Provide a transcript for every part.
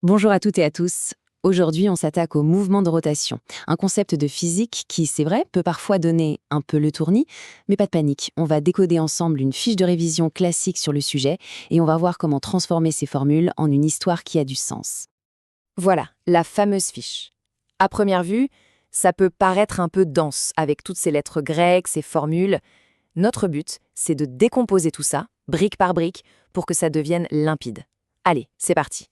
Bonjour à toutes et à tous. Aujourd'hui, on s'attaque au mouvement de rotation, un concept de physique qui, c'est vrai, peut parfois donner un peu le tournis, mais pas de panique. On va décoder ensemble une fiche de révision classique sur le sujet et on va voir comment transformer ces formules en une histoire qui a du sens. Voilà, la fameuse fiche. À première vue, ça peut paraître un peu dense avec toutes ces lettres grecques, ces formules. Notre but, c'est de décomposer tout ça, brique par brique, pour que ça devienne limpide. Allez, c'est parti.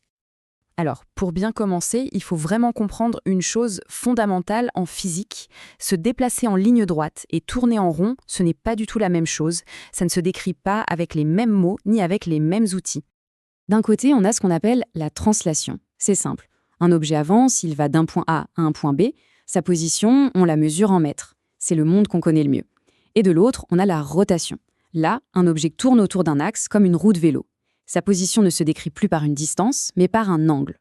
Alors, pour bien commencer, il faut vraiment comprendre une chose fondamentale en physique. Se déplacer en ligne droite et tourner en rond, ce n'est pas du tout la même chose. Ça ne se décrit pas avec les mêmes mots ni avec les mêmes outils. D'un côté, on a ce qu'on appelle la translation. C'est simple. Un objet avance, il va d'un point A à un point B. Sa position, on la mesure en mètres. C'est le monde qu'on connaît le mieux. Et de l'autre, on a la rotation. Là, un objet tourne autour d'un axe comme une roue de vélo. Sa position ne se décrit plus par une distance, mais par un angle.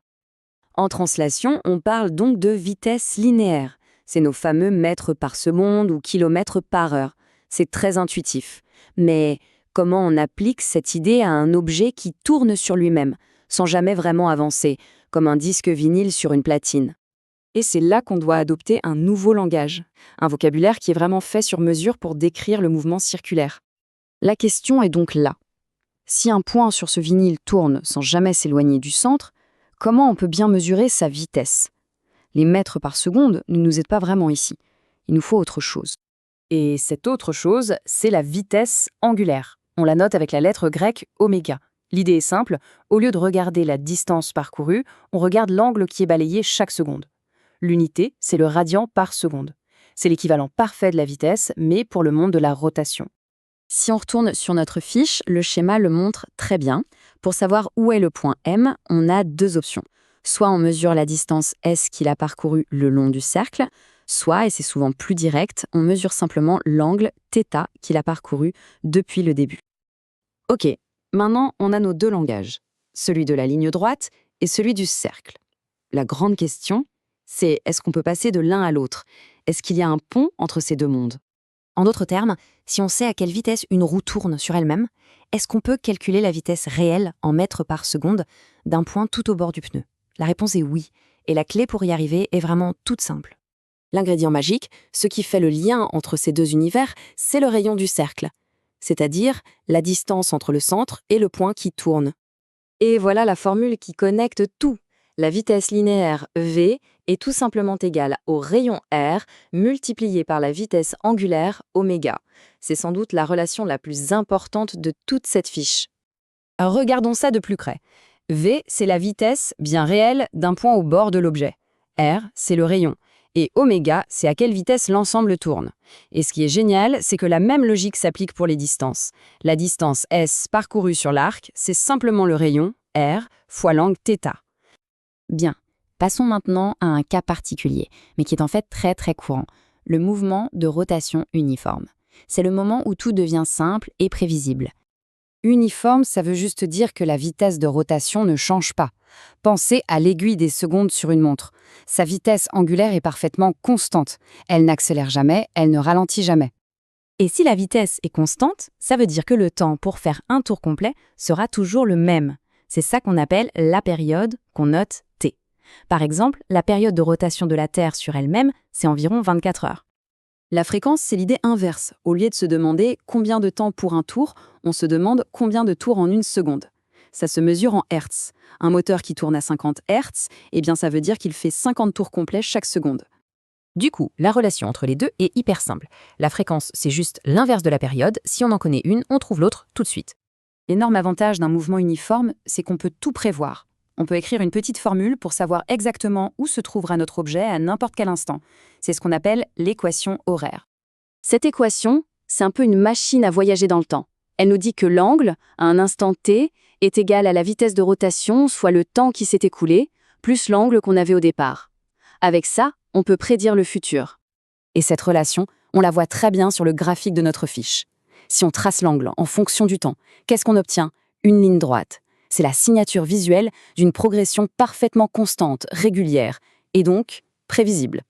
En translation, on parle donc de vitesse linéaire. C'est nos fameux mètres par seconde ou kilomètres par heure. C'est très intuitif. Mais comment on applique cette idée à un objet qui tourne sur lui-même, sans jamais vraiment avancer, comme un disque vinyle sur une platine? Et c'est là qu'on doit adopter un nouveau langage, un vocabulaire qui est vraiment fait sur mesure pour décrire le mouvement circulaire. La question est donc là. Si un point sur ce vinyle tourne sans jamais s'éloigner du centre, comment on peut bien mesurer sa vitesse? Les mètres par seconde ne nous aident pas vraiment ici. Il nous faut autre chose. Et cette autre chose, c'est la vitesse angulaire. On la note avec la lettre grecque oméga. L'idée est simple, au lieu de regarder la distance parcourue, on regarde l'angle qui est balayé chaque seconde. L'unité, c'est le radian par seconde. C'est l'équivalent parfait de la vitesse, mais pour le monde de la rotation. Si on retourne sur notre fiche, le schéma le montre très bien. Pour savoir où est le point M, on a deux options. Soit on mesure la distance S qu'il a parcouru le long du cercle, soit, et c'est souvent plus direct, on mesure simplement l'angle θ qu'il a parcouru depuis le début. Ok, maintenant on a nos deux langages, celui de la ligne droite et celui du cercle. La grande question, c'est est-ce qu'on peut passer de l'un à l'autre? Est-ce qu'il y a un pont entre ces deux mondes? En d'autres termes, si on sait à quelle vitesse une roue tourne sur elle-même, est-ce qu'on peut calculer la vitesse réelle en mètres par seconde d'un point tout au bord du pneu? La réponse est oui, et la clé pour y arriver est vraiment toute simple. L'ingrédient magique, ce qui fait le lien entre ces deux univers, c'est le rayon du cercle, c'est-à-dire la distance entre le centre et le point qui tourne. Et voilà la formule qui connecte tout. La vitesse linéaire v est tout simplement égale au rayon r multiplié par la vitesse angulaire oméga. C'est sans doute la relation la plus importante de toute cette fiche. Alors regardons ça de plus près. V, c'est la vitesse bien réelle d'un point au bord de l'objet. R, c'est le rayon. Et oméga, c'est à quelle vitesse l'ensemble tourne. Et ce qui est génial, c'est que la même logique s'applique pour les distances. La distance S parcourue sur l'arc, c'est simplement le rayon, R, fois l'angle θ. Bien, passons maintenant à un cas particulier, mais qui est en fait très très courant, le mouvement de rotation uniforme. C'est le moment où tout devient simple et prévisible. Uniforme, ça veut juste dire que la vitesse de rotation ne change pas. Pensez à l'aiguille des secondes sur une montre. Sa vitesse angulaire est parfaitement constante. Elle n'accélère jamais, elle ne ralentit jamais. Et si la vitesse est constante, ça veut dire que le temps pour faire un tour complet sera toujours le même. C'est ça qu'on appelle la période qu'on note T. Par exemple, la période de rotation de la Terre sur elle-même, c'est environ 24 heures. La fréquence, c'est l'idée inverse. Au lieu de se demander combien de temps pour un tour, on se demande combien de tours en une seconde. Ça se mesure en Hertz. Un moteur qui tourne à 50 Hertz, eh bien ça veut dire qu'il fait 50 tours complets chaque seconde. Du coup, la relation entre les deux est hyper simple. La fréquence, c'est juste l'inverse de la période. Si on en connaît une, on trouve l'autre tout de suite. L'énorme avantage d'un mouvement uniforme, c'est qu'on peut tout prévoir. On peut écrire une petite formule pour savoir exactement où se trouvera notre objet à n'importe quel instant. C'est ce qu'on appelle l'équation horaire. Cette équation, c'est un peu une machine à voyager dans le temps. Elle nous dit que l'angle, à un instant t, est égal à la vitesse de rotation, soit le temps qui s'est écoulé, plus l'angle qu'on avait au départ. Avec ça, on peut prédire le futur. Et cette relation, on la voit très bien sur le graphique de notre fiche. Si on trace l'angle en fonction du temps, qu'est-ce qu'on obtient? Une ligne droite. C'est la signature visuelle d'une progression parfaitement constante, régulière, et donc prévisible.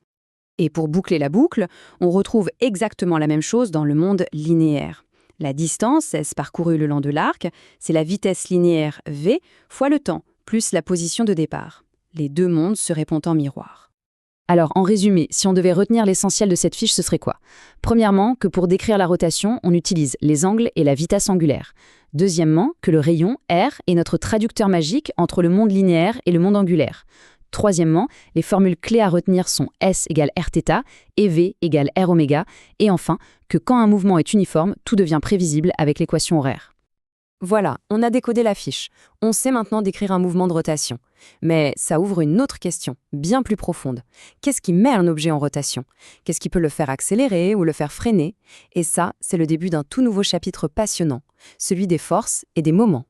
Et pour boucler la boucle, on retrouve exactement la même chose dans le monde linéaire. La distance, S parcourue le long de l'arc, c'est la vitesse linéaire V fois le temps, plus la position de départ. les deux mondes se répondent en miroir. Alors, en résumé, si on devait retenir l'essentiel de cette fiche, ce serait quoi? Premièrement, que pour décrire la rotation, on utilise les angles et la vitesse angulaire. Deuxièmement, que le rayon, R, est notre traducteur magique entre le monde linéaire et le monde angulaire. Troisièmement, les formules clés à retenir sont S égale Rθ et V égale Rω. Et enfin, que quand un mouvement est uniforme, tout devient prévisible avec l'équation horaire. Voilà, on a décodé la fiche. On sait maintenant décrire un mouvement de rotation. Mais ça ouvre une autre question, bien plus profonde. Qu'est-ce qui met un objet en rotation? Qu'est-ce qui peut le faire accélérer ou le faire freiner? Et ça, c'est le début d'un tout nouveau chapitre passionnant, celui des forces et des moments.